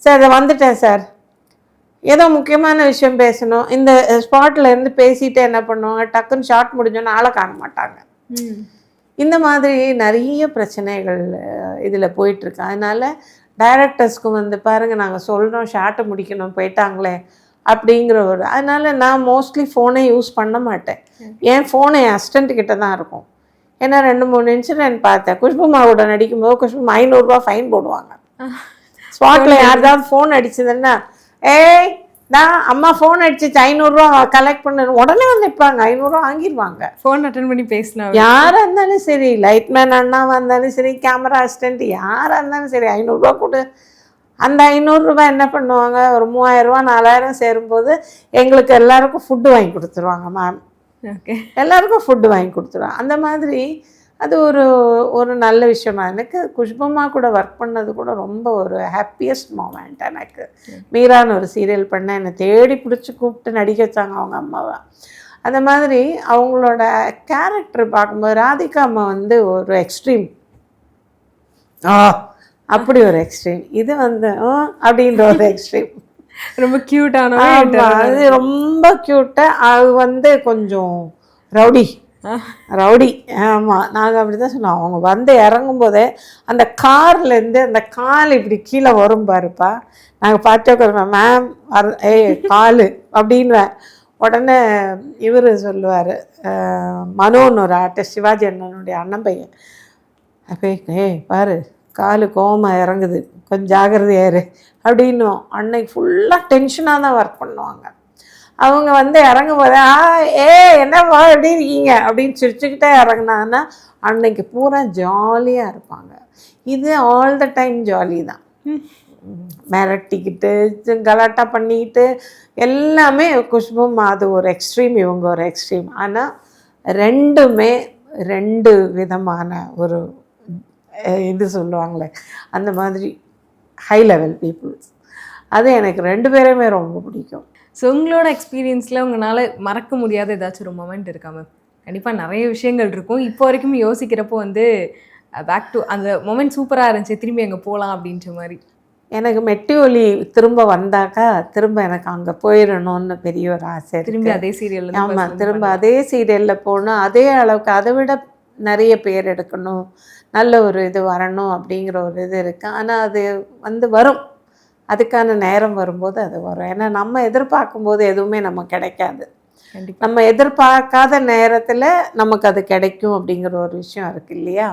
[SPEAKER 3] சார் வந்துட்டேன் சார், ஏதோ முக்கியமான விஷயம் பேசணும். இந்த ஸ்பாட்டில் இருந்து பேசிட்டு என்ன பண்ணுவாங்க, டக்குன்னு ஷார்ட் முடிஞ்சோன்னு ஆளை காண மாட்டாங்க. இந்த மாதிரி நிறைய பிரச்சனைகள் இதில் போயிட்டுருக்கு. அதனால் டைரக்டர்ஸ்க்கு வந்து பாருங்கள், நாங்கள் சொல்கிறோம் ஷார்ட்டை முடிக்கணும் போயிட்டாங்களே அப்படிங்கிற அதனால் நான் மோஸ்ட்லி ஃபோனே யூஸ் பண்ண மாட்டேன். என் ஃபோனை என் அசிஸ்டண்ட்டுக்கிட்ட தான் இருக்கும். ஏன்னா 2-3 இன்சிடென்ட் பார்த்தேன். குஷ்புமாவோட நடிக்கும்போது குஷ்புமா 500 ரூபா ஃபைன் போடுவாங்க. ஸ்பாட்டில் யாராவது ஃபோன் அடிச்சதுன்னா, ஏய் நான் அம்மா ஃபோன் அடிச்சிச்சு 500 ரூபா கலெக்ட் பண்ண, உடனே வந்து நிற்பாங்க, 500 ரூபா வாங்கிடுவாங்க.
[SPEAKER 4] ஃபோன் அட்டன் பண்ணி பேசினா
[SPEAKER 3] யாராக இருந்தாலும் சரி, லைட்மேன் அண்ணாவாக இருந்தாலும் சரி, கேமரா அசிஸ்டண்ட் யாராக இருந்தாலும் சரி, 500 ரூபா கொடு. அந்த 500 ரூபா என்ன பண்ணுவாங்க, ஒரு 3000 ரூபா 4000 சேரும்போது எங்களுக்கு எல்லாருக்கும் ஃபுட்டு வாங்கி கொடுத்துருவாங்க மேம். ஓகே, எல்லாருக்கும் ஃபுட்டு வாங்கி கொடுத்துருவாங்க. அந்த மாதிரி அது ஒரு நல்ல விஷயமா. எனக்கு குஷ்புமா கூட ஒர்க் பண்ணது கூட ரொம்ப ஒரு ஹாப்பியஸ்ட் மூமெண்ட். எனக்கு மீரான்னு ஒரு சீரியல் பண்ண என்னை தேடி பிடிச்சி கூப்பிட்டு நடிக்க வச்சாங்க அவங்க அம்மாவை. அந்த மாதிரி அவங்களோட கேரக்டர் பார்க்கும்போது ராதிகா அம்மா வந்து ஒரு எக்ஸ்ட்ரீம், அப்படி ஒரு எக்ஸ்ட்ரீம், இது வந்து அப்படின்ற ஒரு எக்ஸ்ட்ரீம்.
[SPEAKER 4] ரொம்ப க்யூட்டான,
[SPEAKER 3] அது ரொம்ப க்யூட்டாக. அது வந்து கொஞ்சம் ரவுடி. ஆமாம், நாங்கள் அப்படி தான் சொன்னோம். அவங்க வந்து இறங்கும்போதே அந்த கார்லேருந்து அந்த கால் இப்படி கீழே வரும் பாருப்பா, நாங்கள் பார்த்து மேம் கால் அப்படின்வேன். உடனே இவர் சொல்லுவார், மனோன்னு ஒரு ஆர்டிஸ்ட், சிவாஜி அண்ணனுடைய அண்ணன் பையன், அப்போ பாரு காலு கோவமாக இறங்குது, கொஞ்சம் ஜாகிரதையாரு அப்படின்னுவோம். அன்னைக்கு ஃபுல்லாக டென்ஷனாக தான் ஒர்க் பண்ணுவாங்க. அவங்க வந்து இறங்கும் போதே என்னவா எப்படி இருக்கீங்க அப்படின்னு சிரிச்சுக்கிட்டே இறங்கினாங்கன்னா அன்னைக்கு பூரா ஜாலியாக இருப்பாங்க. இது ஆல் த டைம் ஜாலி தான். மிரட்டிக்கிட்டு கலாட்டா பண்ணிக்கிட்டு எல்லாமே. குஷ்பும் அது ஒரு எக்ஸ்ட்ரீம், இவங்க ஒரு எக்ஸ்ட்ரீம். ஆனால் ரெண்டுமே 2 விதமான ஒரு இது சொல்லுவாங்களே அந்த மாதிரி ஹை லெவல் பீப்புள்ஸ். அது எனக்கு 2 பேருமே ரொம்ப பிடிக்கும்.
[SPEAKER 4] ஸோ உங்களோட எக்ஸ்பீரியன்ஸில் உங்களால் மறக்க முடியாத ஏதாச்சும் ஒரு மொமெண்ட் இருக்கா மேம்? கண்டிப்பாக நிறைய விஷயங்கள் இருக்கும். இப்போ வரைக்கும் யோசிக்கிறப்போ வந்து பேக் டு அந்த மொமெண்ட் சூப்பராக இருந்துச்சு, திரும்பி அங்கே போகலாம் அப்படின்ற மாதிரி.
[SPEAKER 3] எனக்கு மெட்டி ஒலி திரும்ப வந்தாக்கா திரும்ப எனக்கு அங்கே போயிடணும்னு பெரிய ஒரு ஆசை.
[SPEAKER 4] திரும்பி அதே சீரியல்,
[SPEAKER 3] ஆமாம், திரும்ப அதே சீரியலில் போகணும், அதே அளவுக்கு அதை விட நிறைய பேர் எடுக்கணும், நல்ல ஒரு இது வரணும் அப்படிங்கிற ஒரு இது இருக்குது. ஆனால் அது வந்து வரும், அதுக்கான நேரம் வரும்போது அது வரும். ஏன்னா நம்ம எதிர்பார்க்கும்போது எதுவுமே நமக்கு கிடைக்காது. நம்ம எதிர்பார்க்காத நேரத்தில் நமக்கு அது கிடைக்கும் அப்படிங்கிற ஒரு விஷயம் இருக்குது இல்லையா.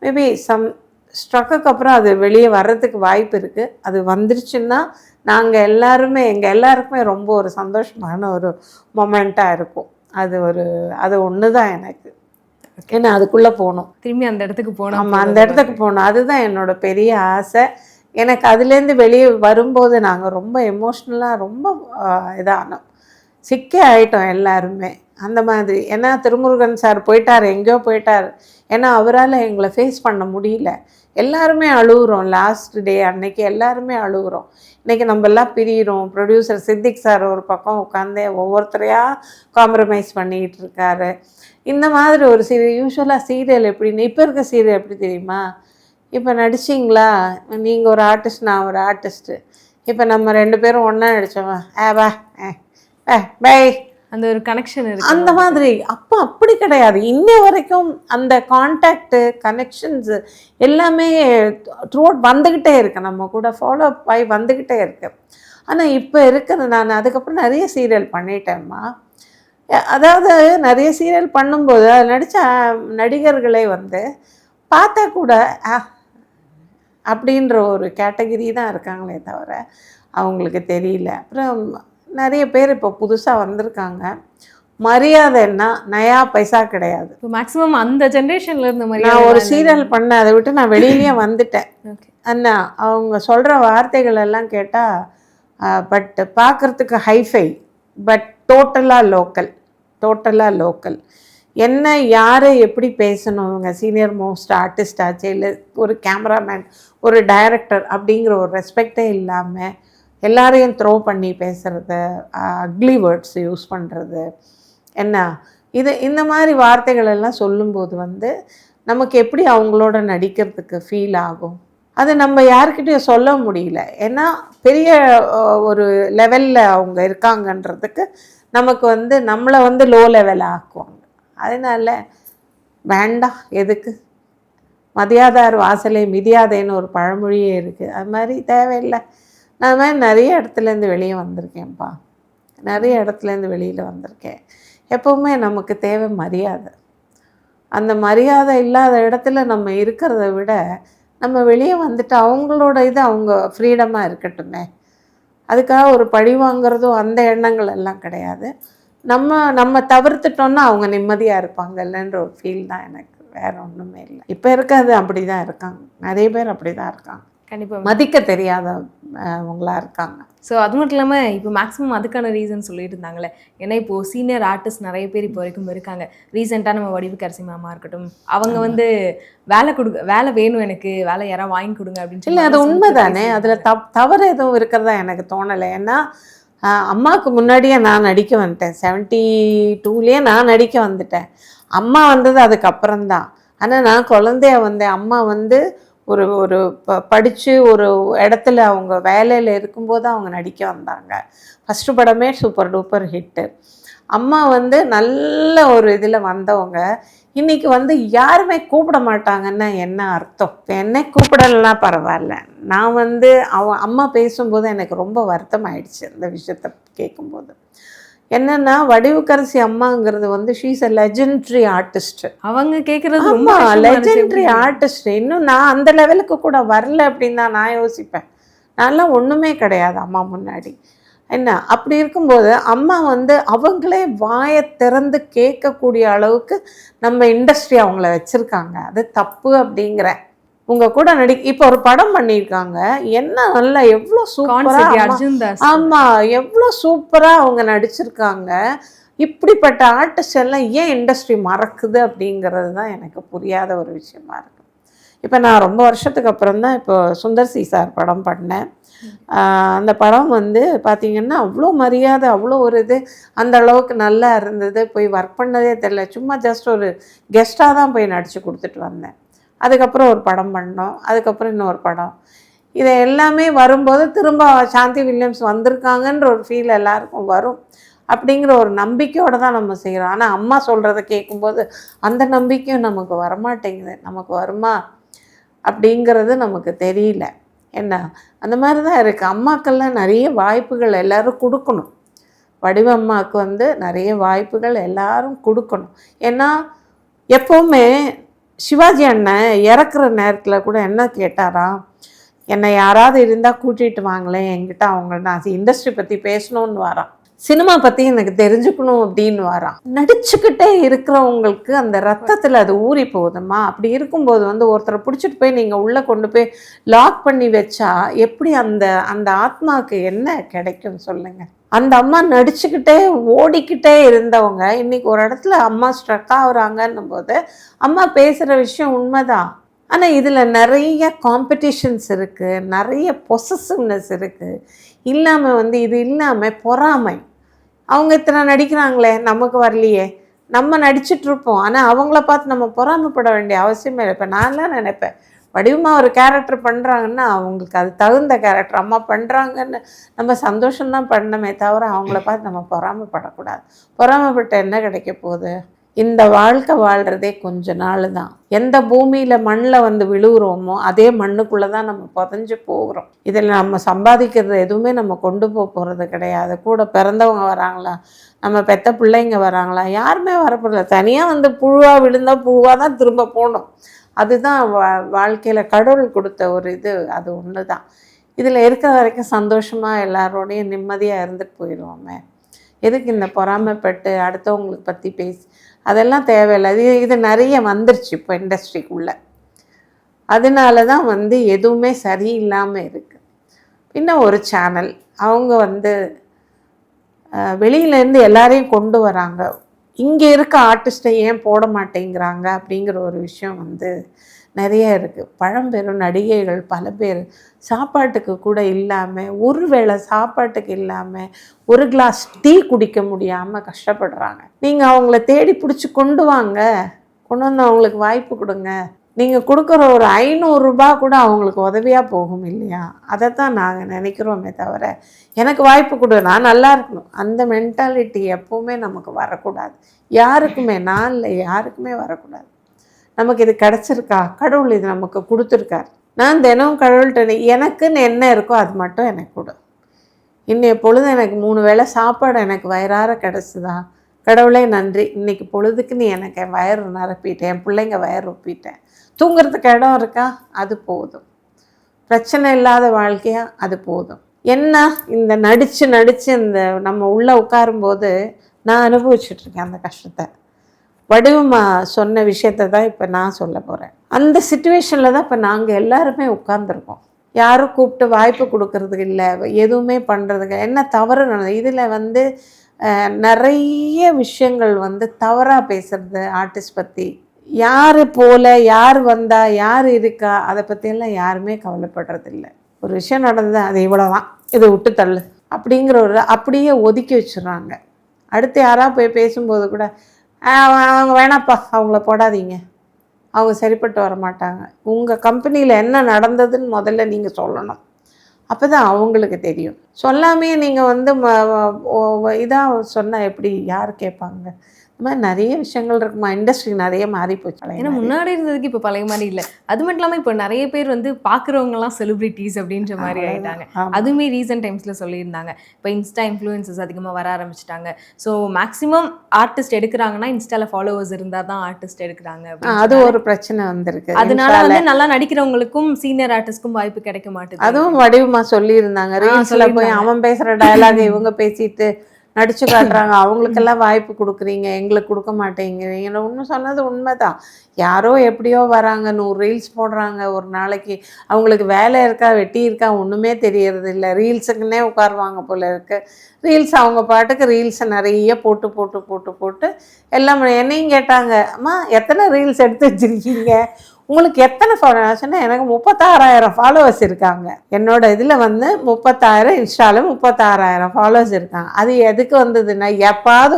[SPEAKER 3] மேபி ஸ்ட்ரக்குக்கு அப்புறம் அது வெளியே வர்றதுக்கு வாய்ப்பு இருக்குது. அது வந்துருச்சுன்னா நாங்கள் எல்லாருமே எங்கள் எல்லாருக்குமே ரொம்ப ஒரு சந்தோஷமான ஒரு மொமெண்ட்டாக இருக்கும். அது ஒன்று தான் எனக்கு. ஏன்னா அதுக்குள்ளே போகணும், திரும்பி அந்த இடத்துக்கு போகணும். ஆமாம், அந்த இடத்துக்கு போகணும், அதுதான் என்னோட பெரிய ஆசை. எனக்கு அதுலேருந்து வெளியே வரும்போது நாங்கள் ரொம்ப எமோஷ்னலாக ரொம்ப இதானோம், சிக்கே ஆகிட்டோம் எல்லாருமே அந்த மாதிரி. ஏன்னா திருமுருகன் சார் போயிட்டார், எங்கேயோ போயிட்டார். ஏன்னா அவரால் எங்களை ஃபேஸ் பண்ண முடியல. எல்லாருமே அழுகுறோம். லாஸ்ட் டே அன்னைக்கு எல்லாருமே அழுகுறோம். இன்றைக்கி நம்ம எல்லாம் பிரிகிறோம். ப்ரொடியூசர் சித்திக் சார் ஒரு பக்கம் உட்காந்து ஒவ்வொருத்தரையாக காம்ப்ரமைஸ் பண்ணிக்கிட்டு இருக்காரு. இந்த மாதிரி ஒரு யூஸ்வலாக சீரியல் எப்படின்னு, இப்போ இருக்க சீரியல் எப்படி தெரியுமா, இப்போ நடிச்சிங்களா, நீங்கள் ஒரு ஆர்டிஸ்ட், நான் ஒரு ஆர்டிஸ்ட்டு, இப்போ நம்ம 2 பேரும் ஒன்றா நடித்தோமா, பை,
[SPEAKER 4] அந்த ஒரு கனெக்ஷன் இருக்குது
[SPEAKER 3] அந்த மாதிரி. அப்போ அப்படி கிடையாது. இன்னை வரைக்கும் அந்த கான்டாக்டு கனெக்ஷன்ஸு எல்லாமே த்ரூ அவுட் வந்துக்கிட்டே இருக்குது, நம்ம கூட ஃபாலோ அப் ஆகி வந்துக்கிட்டே இருக்குது. ஆனால் இப்போ இருக்கிற நான் அதுக்கப்புறம் நிறைய சீரியல் பண்ணிட்டேம்மா. அதாவது நிறைய சீரியல் பண்ணும்போது அதில் நடித்த நடிகர்களை வந்து பார்த்தா கூட அப்படின்ற ஒரு கேட்டகிரி தான் இருக்காங்களே தவிர அவங்களுக்கு தெரியல. அப்புறம் நிறைய பேர் இப்போ புதுசாக வந்திருக்காங்க. மரியாதைன்னா நயா பைசா கிடையாது.
[SPEAKER 4] இப்போ மேக்ஸிமம் அந்த ஜென்ரேஷன்ல இருந்த மாதிரி
[SPEAKER 3] நான் ஒரு சீரியல் பண்ணேன், அதை விட்டு நான் வெளியிலேயே வந்துட்டேன். அண்ணா அவங்க சொல்கிற வார்த்தைகள் எல்லாம் கேட்டால் பட் பார்க்குறதுக்கு ஹைஃபை, பட் டோட்டலாக லோக்கல். என்ன யாரை எப்படி பேசணும், இவங்க சீனியர் மோஸ்ட் ஆர்டிஸ்ட் ஆச்சு, இல்லை ஒரு கேமராமேன், ஒரு டைரக்டர் அப்படிங்கிற ஒரு ரெஸ்பெக்டே இல்லாமல் எல்லாரையும் த்ரோ பண்ணி பேசுகிறது, அக்லி வேர்ட்ஸ் யூஸ் பண்ணுறது, என்ன இந்த மாதிரி வார்த்தைகள் எல்லாம் சொல்லும்போது வந்து நமக்கு எப்படி அவங்களோட நடிக்கிறதுக்கு ஃபீல் ஆகும்? அது நம்ம யார்கிட்டையும் சொல்ல முடியல. ஏன்னா பெரிய ஒரு லெவலில் அவங்க இருக்காங்கன்றதுக்கு நமக்கு வந்து நம்மளை வந்து லோ லெவலில் ஆக்குவாங்க. அதனால வேண்டாம், எதுக்கு? மதியாதார் வாசலை மிதியாதேன்னு ஒரு பழமொழியே இருக்குது. அது மாதிரி தேவையில்லை. நான் மாதிரி நிறைய இடத்துலேருந்து வெளியே வந்திருக்கேன்ப்பா, நிறைய இடத்துலேருந்து வெளியில் வந்திருக்கேன். எப்போவுமே நமக்கு தேவை மரியாதை. அந்த மரியாதை இல்லாத இடத்துல நம்ம இருக்கிறத விட நம்ம வெளியே வந்துட்டு அவங்களோட இது அவங்க ஃப்ரீடமாக இருக்கட்டுமே. அதுக்காக ஒரு பழி வாங்கிறதும் அந்த எண்ணங்கள் எல்லாம் கிடையாது. நம்ம தவிர்த்துட்டோன்னா அவங்க நிம்மதியாக இருப்பாங்கல்லன்ற ஒரு ஃபீல் தான் எனக்கு, வேறு ஒன்றுமே இல்லை. இப்போ இருக்காது, அப்படி தான் இருக்காங்க, நிறைய பேர் அப்படி தான் இருக்காங்க.
[SPEAKER 4] கண்டிப்பாக
[SPEAKER 3] மதிக்க தெரியாதவங்களா இருக்காங்க.
[SPEAKER 4] ஸோ அது மட்டும் இல்லாமல் இப்போ மேக்ஸிமம் அதுக்கான ரீசன் சொல்லிட்டு இருந்தாங்களே, ஏன்னா இப்போது சீனியர் ஆர்டிஸ்ட் நிறைய பேர் இப்போ வரைக்கும் இருக்காங்க. ரீசெண்டாக நம்ம வடிவுக்கரசி மேமா இருக்கட்டும், அவங்க வந்து வேலை வேணும், எனக்கு வேலை யாராவது வாங்கி கொடுங்க அப்படின்னு சொல்லி.
[SPEAKER 3] இல்லை, அது உண்மைதானே, அதில் தவறு எதுவும் இருக்கிறதா எனக்கு தோணலை. ஏன்னா அம்மாவுக்கு முன்னாடியே நான் நடிக்க வந்துட்டேன். 72லேயே நான் நடிக்க வந்துட்டேன். அம்மா வந்தது அதுக்கப்புறம்தான். ஆனால் நான் குழந்தைய வந்தேன். அம்மா வந்து ஒரு படித்து ஒரு இடத்துல அவங்க வேலையில் இருக்கும்போது அவங்க நடிக்க வந்தாங்க. ஃபஸ்ட்டு படமே சூப்பர் டூப்பர் ஹிட்டு. அம்மா வந்து நல்ல ஒரு இதில் வந்தவங்க. இன்றைக்கி வந்து யாருமே கூப்பிட மாட்டாங்கன்னா என்ன அர்த்தம்? என்னை கூப்பிடலைன்னா பரவாயில்ல. நான் வந்து அம்மா பேசும்போது எனக்கு ரொம்ப வருத்தம் ஆயிடுச்சு அந்த விஷயத்தை கேட்கும்போது. என்னென்னா வடிவுக்கரசி அம்மாங்கிறது வந்து ஷீஸ் அ லெஜெண்ட்ரி ஆர்டிஸ்ட்.
[SPEAKER 4] அவங்க கேட்குறது
[SPEAKER 3] ரொம்ப லெஜெண்ட்ரி ஆர்டிஸ்ட். இன்னும் நான் அந்த லெவலுக்கு கூட வரல அப்படின்னு தான் நான் யோசிப்பேன். நான்லாம் ஒன்றுமே கிடையாது அம்மா முன்னாடி. என்ன அப்படி இருக்கும்போது அம்மா வந்து அவங்களே வாயை திறந்து கேட்கக்கூடிய அளவுக்கு நம்ம இண்டஸ்ட்ரி அவங்கள வச்சுருக்காங்க. அது தப்பு அப்படிங்கிறேன். உங்கள் கூட இப்போ ஒரு படம் பண்ணியிருக்காங்க. என்ன நல்லா எவ்வளோ சூப்பராக, ஆமாம், எவ்வளோ சூப்பராக அவங்க நடிச்சிருக்காங்க. இப்படிப்பட்ட ஆர்டிஸ்ட் எல்லாம் ஏன் இண்டஸ்ட்ரி மறக்குது அப்படிங்கிறது தான் எனக்கு புரியாத ஒரு விஷயமா இருக்குது. இப்போ நான் ரொம்ப வருஷத்துக்கு அப்புறம் தான் இப்போ சுந்தர் சி சார் படம் பண்ணேன். அந்த படம் வந்து பார்த்திங்கன்னா அவ்வளோ மரியாதை, அவ்வளோ ஒரு இது, அந்த அளவுக்கு நல்லா இருந்தது. போய் ஒர்க் பண்ணதே தெரியல, சும்மா ஜஸ்ட் ஒரு கெஸ்ட்டாக தான் போய் நடித்து கொடுத்துட்டு வந்தேன். அதுக்கப்புறம் ஒரு படம் பண்ணோம், அதுக்கப்புறம் இன்னொரு படம். இதை எல்லாமே வரும்போது திரும்ப சாந்தி வில்லியம்ஸ் வந்திருக்காங்கன்ற ஒரு ஃபீல் எல்லாருக்கும் வரும். அப்படிங்கிற ஒரு நம்பிக்கையோடு தான் நம்ம செய்கிறோம். ஆனால் அம்மா சொல்கிறத கேட்கும்போது அந்த நம்பிக்கையும் நமக்கு வரமாட்டேங்குது. நமக்கு வருமா அப்படிங்கிறது நமக்கு தெரியல. என்ன அந்த மாதிரி தான் இருக்குது. அம்மாக்கள்லாம் நிறைய வாய்ப்புகள் எல்லோரும் கொடுக்கணும். வடிவம்மாவுக்கு வந்து நிறைய வாய்ப்புகள் எல்லாரும் கொடுக்கணும். ஏன்னா எப்போவுமே சிவாஜி அண்ணன் இறக்குற நேரத்தில் கூட என்ன கேட்டாராம், என்னை யாராவது இருந்தால் கூட்டிகிட்டு வாங்களேன் என்கிட்ட, அவங்க நான் இண்டஸ்ட்ரி பற்றி பேசணும்னு வரான், சினிமா பற்றி எனக்கு தெரிஞ்சுக்கணும் அப்படின்னு வரான். நடிச்சுக்கிட்டே இருக்கிறவங்களுக்கு அந்த ரத்தத்தில் அது ஊறி போகுதுமா. அப்படி இருக்கும்போது வந்து ஒருத்தரை பிடிச்சிட்டு போய் நீங்கள் உள்ளே கொண்டு போய் லாக் பண்ணி வச்சா எப்படி அந்த ஆத்மாவுக்கு என்ன கிடைக்கும் சொல்லுங்கள்? அந்த அம்மா நடிச்சுக்கிட்டே ஓடிக்கிட்டே இருந்தவங்க இன்றைக்கி ஒரு இடத்துல அம்மா ஸ்ட்ரக் ஆகுறாங்கன்னும் போது அம்மா பேசுகிற விஷயம் உண்மைதான். ஆனால் இதில் நிறைய காம்படிஷன்ஸ் இருக்குது, நிறைய பொசசிவ்னஸ் இருக்குது. இல்லாமல் வந்து இது இல்லாமல் பொறாமை. அவங்க இத்தனை நடிக்கிறாங்களே, நமக்கு வரலையே, நம்ம நடிச்சிட்ருப்போம். ஆனால் அவங்கள பார்த்து நம்ம பொறாமைப்பட வேண்டிய அவசியமே இல்லை. இப்போ நான்லாம் நினைப்பேன், வடிவமா ஒரு கேரக்டர் பண்ணுறாங்கன்னா அவங்களுக்கு அது தகுந்த கேரக்டர் அம்மா பண்ணுறாங்கன்னு நம்ம சந்தோஷம்தான் பண்ணமே தவிர அவங்கள பார்த்து நம்ம பொறாமைப்படக்கூடாது. பொறாமைப்பட்ட என்ன கிடைக்க போகுது? இந்த வாழ்க்கை வாழ்கிறதே கொஞ்ச நாள் தான். எந்த பூமியில் மண்ணில் வந்து விழுகிறோமோ அதே மண்ணுக்குள்ளே தான் நம்ம புதஞ்சு போகிறோம். இதில் நம்ம சம்பாதிக்கிறது எதுவுமே நம்ம கொண்டு போகிறது கிடையாது. கூட பிறந்தவங்க வராங்களா, நம்ம பெத்த பிள்ளைங்க வராங்களா, யாருமே வரப்போதில்ல. தனியாக வந்து புழுவாக விழுந்தால் புழுவாக தான் திரும்ப போகணும். அதுதான் வாழ்க்கையில் கடவுள் கொடுத்த ஒரு இது, அது ஒன்று தான். இதில் இருக்கிற வரைக்கும் சந்தோஷமாக எல்லாரோடையும் நிம்மதியாக இருந்துட்டு போயிடுவோமே. எதுக்கு இந்த பொறாமைப்பட்டு அடுத்தவங்களுக்கு பற்றி பேசி, அதெல்லாம் தேவையில்லை. இது நிறைய வந்துருச்சு இப்போ இண்டஸ்ட்ரிக்குள்ளே. அதனால தான் வந்து எதுவுமே சரியில்லாமல் இருக்குது. இன்னும் ஒரு சேனல் அவங்க வந்து வெளியிலேருந்து எல்லாரையும் கொண்டு வராங்க. இங்கே இருக்க ஆர்டிஸ்ட்டை ஏன் போட மாட்டேங்கிறாங்க அப்படிங்கிற ஒரு விஷயம் வந்து நிறைய இருக்குது. பழம்பெரும் நடிகைகள் பல பேர் சாப்பாட்டுக்கு கூட இல்லாமல், ஒரு வேளை சாப்பாட்டுக்கு இல்லாமல், ஒரு கிளாஸ் டீ குடிக்க முடியாமல் கஷ்டப்படுறாங்க. நீங்கள் அவங்கள தேடி பிடிச்சி கொண்டு வாங்க, கொண்டு வந்து அவங்களுக்கு வாய்ப்பு கொடுங்க. நீங்கள் கொடுக்குற ஒரு 500 ரூபா கூட அவங்களுக்கு உதவியாக போகும் இல்லையா? அதை தான் நாங்கள் நினைக்கிறோமே தவிர, எனக்கு வாய்ப்பு கொடு, நான் நல்லா இருக்கணும், அந்த மென்டாலிட்டி எப்போவுமே நமக்கு வரக்கூடாது. யாருக்குமே, நான் இல்லை, யாருக்குமே வரக்கூடாது. நமக்கு இது கிடச்சிருக்கா, கடவுள் இது நமக்கு கொடுத்துருக்கார். நான் தினமும் கடவுள்கிட்ட எனக்குன்னு என்ன இருக்கோ அது மட்டும் எனக்கு கொடு. இன்னைய பொழுது எனக்கு 3 வேளை சாப்பாடு எனக்கு வயிறார கிடச்சிதா, கடவுளே நன்றி. இன்றைக்கி பொழுதுக்கு நீ எனக்கு என் வயிறு நிரப்பிட்டேன், என் பிள்ளைங்க வயிறு ஒப்பிட்டேன், தூங்குறதுக்கு இடம் இருக்கா, அது போதும். பிரச்சனை இல்லாத வாழ்க்கையா, அது போதும். என்ன இந்த நடித்து இந்த நம்ம உள்ளே உட்காரும்போது நான் அனுபவிச்சுட்ருக்கேன் அந்த கஷ்டத்தை. வடிவமா சொன்ன விஷயத்தை தான் இப்போ நான் சொல்ல போகிறேன். அந்த சிச்சுவேஷனில் தான் இப்போ நாங்கள் எல்லாருமே உட்கார்ந்துருக்கோம். யாரும் கூப்பிட்டு வாய்ப்பு கொடுக்கறதுக்கு இல்லை, எதுவுமே பண்ணுறதுக்கு என்ன தவறு நடந்தது. இதில் வந்து நிறைய விஷயங்கள் வந்து தவறாக பேசுகிறது ஆர்டிஸ்ட் பற்றி. யார் போல, யார் வந்தா, யார் இருக்கா, அதை பற்றியெல்லாம் யாருமே கவலைப்படுறதில்லை. ஒரு விஷயம் நடந்தது, அது இவ்வளோதான், இதை விட்டு தள்ளு அப்படிங்கிற ஒரு அப்படியே ஒதுக்கி வச்சுடுறாங்க. அடுத்து யாராவது போய் பேசும்போது கூட அவங்க வேணாப்பா, அவங்கள போடாதீங்க, அவங்க சரிப்பட்டு வர மாட்டாங்க. உங்கள் கம்பெனியில் என்ன நடந்ததுன்னு முதல்ல நீங்கள் சொல்லணும், அப்போ தான் அவங்களுக்கு தெரியும். சொல்லாமே நீங்கள் வந்து இதாக சொன்னால் எப்படி, யார் கேட்பாங்க? இந்த மாதிரி நிறைய விஷயங்கள் இருக்குமா. இண்டஸ்ட்ரி நிறைய மாறி போச்சு.
[SPEAKER 4] ஏன்னா முன்னாடி இருந்ததுக்கு இப்போ பழைய மாதிரி இல்லை. அது மட்டும் இல்லாமல் இப்போ நிறைய பேர் வந்து பார்க்குறவங்கலாம் செலிபிரிட்டிஸ் அப்படின்ற மாதிரி ஆகிட்டாங்க. அதுவுமே ரீசன்ட் டைம்ஸில் சொல்லியிருந்தாங்க. இப்போ இன்ஸ்டா இன்ஃப்ளூயன்சஸ் அதிகமாக வர ஆரம்பிச்சிட்டாங்க. ஸோ மேக்ஸிமம் ஆர்டிஸ்ட் எடுக்கிறாங்கன்னா இன்ஸ்டாவில் ஃபாலோவர்ஸ் இருந்தால் தான் ஆர்டிஸ்ட் எடுக்கிறாங்க.
[SPEAKER 3] அது ஒரு பிரச்சனை வந்திருக்கு.
[SPEAKER 4] அதனால வந்து நல்லா நடிக்கிறவங்களுக்கும் சீனியர் ஆர்டிஸ்ட்க்கும் வாய்ப்பு கிடைக்க மாட்டேங்குது.
[SPEAKER 3] அதுவும் வடிவமாக சொல்லியிருந்தாங்க. ரீல்ஸில் போய் அவன் பேசுகிற டயலாக் இவங்க பேசிட்டு நடிச்சு காட்டுறாங்க. அவங்களுக்கெல்லாம் வாய்ப்பு கொடுக்குறீங்க, எங்களுக்கு கொடுக்க மாட்டேங்கிறீங்க. ஒன்றும் சொன்னது உண்மைதான். யாரோ எப்படியோ வராங்க, 100 ரீல்ஸ் போடுறாங்க ஒரு நாளைக்கு. அவங்களுக்கு வேலை இருக்கா, வெட்டி இருக்கா, ஒன்றுமே தெரியறது இல்லை. ரீல்ஸுக்குன்னே உட்காருவாங்க போல இருக்கு. ரீல்ஸ் அவங்க பாட்டுக்கு ரீல்ஸை நிறைய போட்டு போட்டு போட்டு போட்டு எல்லாம். என்னையும் கேட்டாங்க, அம்மா எத்தனை ரீல்ஸ் எடுத்து வச்சுருக்கீங்க, உங்களுக்கு எத்தனை ஃபாலோவர்ஸ்? சொன்னால் எனக்கு 36,000 ஃபாலோவர்ஸ் இருக்காங்க. என்னோட இதில் வந்து 36,000, இன்ஸ்டாவில் 36,000 ஃபாலோவர்ஸ் இருக்காங்க. அது எதுக்கு வந்ததுன்னா, எப்பாவது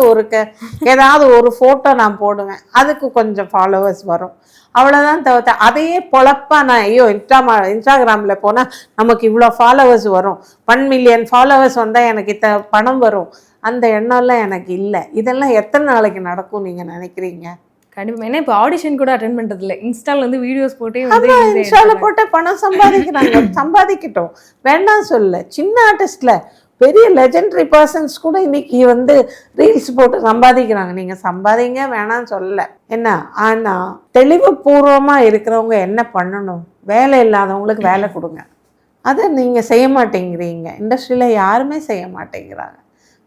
[SPEAKER 3] ஏதாவது ஒரு ஃபோட்டோ நான் போடுவேன், அதுக்கு கொஞ்சம் ஃபாலோவர்ஸ் வரும், அவ்வளோதான் தவிர்த்து. அதையே பொழப்பா நான் ஐயோ இன்ஸ்டாகிராமில் போனால் நமக்கு இவ்வளோ ஃபாலோவர்ஸ் வரும், 1 மில்லியன் ஃபாலோவர்ஸ் வந்தால் எனக்கு பணம் வரும், அந்த எண்ணம்லாம் எனக்கு இல்லை. இதெல்லாம் எத்தனை நாளைக்கு நடக்கும் நீங்கள் நினைக்கிறீங்க?
[SPEAKER 4] கண்டிப்பாக. ஏன்னா இப்போ ஆடிஷன் கூட அட்டென்ட் பண்ணுறது இல்லை, இன்ஸ்டாவில் வந்து வீடியோஸ் போட்டே
[SPEAKER 3] இன்ஸ்டாவில் போட்டு பணம் சம்பாதிக்கிறாங்க. சம்பாதிக்கட்டும், வேண்டாம் சொல்ல. சின்ன ஆர்டிஸ்டில் பெரிய லெஜெண்டரி பர்சன்ஸ் கூட இன்னைக்கு வந்து ரீல்ஸ் போட்டு சம்பாதிக்கிறாங்க. நீங்கள் சம்பாதிங்க, வேணான்னு சொல்லலை என்ன. ஆனால் தெளிவுபூர்வமாக இருக்கிறவங்க என்ன பண்ணணும், வேலை இல்லாதவங்களுக்கு வேலை கொடுங்க. அதை நீங்கள் செய்ய மாட்டேங்கிறீங்க. இண்டஸ்ட்ரியில் யாருமே செய்ய மாட்டேங்கிறாங்க.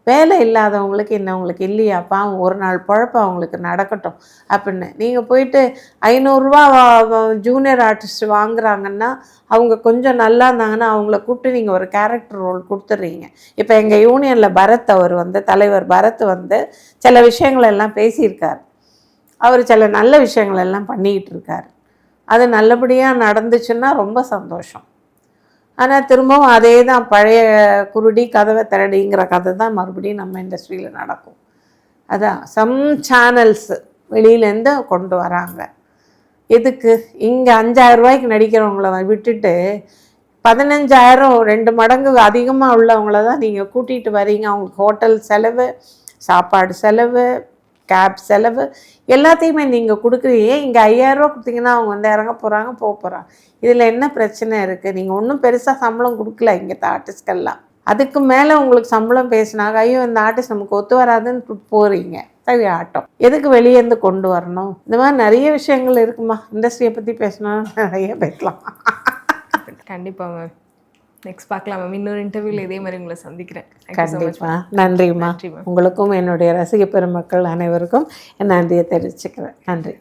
[SPEAKER 3] வேலை இல்லாதவங்களுக்கு இன்னவங்களுக்கு இல்லையாப்பா, ஒரு நாள் பொழப்பு அவங்களுக்கு நடக்கட்டும் அப்படின்னு. நீங்கள் போயிட்டு 500 ரூபா ஜூனியர் ஆர்டிஸ்ட் வாங்குறாங்கன்னா, அவங்க கொஞ்சம் நல்லா இருந்தாங்கன்னா அவங்கள கூப்பிட்டு நீங்கள் ஒரு கேரக்டர் ரோல் கொடுத்துட்றீங்க. இப்போ எங்கள் யூனியனில் பரத், அவர் வந்து தலைவர் பரத் வந்து சில விஷயங்களெல்லாம் பேசியிருக்கார். அவர் சில நல்ல விஷயங்களெல்லாம் பண்ணிக்கிட்டு இருக்கார். அது நல்லபடியாக நடந்துச்சுன்னா ரொம்ப சந்தோஷம். ஆனால் திரும்பவும் அதே தான், பழைய குருடி கதவை திரடிங்கிற கதை தான் மறுபடியும் நம்ம இண்டஸ்ட்ரியில் நடக்கும். அதான் சம் சேனல்ஸ் வெளியிலேருந்து கொண்டு வராங்க. எதுக்கு? இங்கே 5,000 ரூபாய்க்கு நடிக்கிறவங்கள விட்டுட்டு 15,000 2 மடங்கு அதிகமாக உள்ளவங்கள தான் நீங்கள் கூட்டிகிட்டு வரீங்க. அவங்களுக்கு ஹோட்டல் செலவு, சாப்பாடு செலவு, கேப் செலவு எல்லாத்தையுமே நீங்கள் கொடுக்குறீங்க. இங்கே 5000 ரூபா கொடுத்தீங்கன்னா அவங்க வந்து இறங்க போகிறாங்க, போக போகிறாங்க. இதில் என்ன பிரச்சனை இருக்குது? நீங்கள் ஒன்றும் பெருசாக சம்பளம் கொடுக்கல இங்கே ஆர்டிஸ்ட்கெல்லாம். அதுக்கு மேலே உங்களுக்கு சம்பளம் பேசினாங்க, ஐயோ இந்த ஆர்டிஸ்ட் நமக்கு ஒத்து வராதுன்னு போகிறீங்க. சரி ஆட்டம் எதுக்கு வெளியேருந்து கொண்டு வரணும்? இந்த மாதிரி நிறைய விஷயங்கள் இருக்குமா. இண்டஸ்ட்ரியை பற்றி பேசணும் நிறைய பேசலாம்.
[SPEAKER 4] கண்டிப்பாக மேம். நெக்ஸ்ட் பார்க்கலாம் மேம். இன்னொரு இன்டர்வியூவில் இதே மாதிரி உங்களை சந்திக்கிறேன்.
[SPEAKER 3] கண்டிப்பாக. நன்றிம்மா. உங்களுக்கும் என்னுடைய ரசிக பெருமக்கள் அனைவருக்கும் என் நன்றியை தெரிவிச்சுக்கிறேன். நன்றி.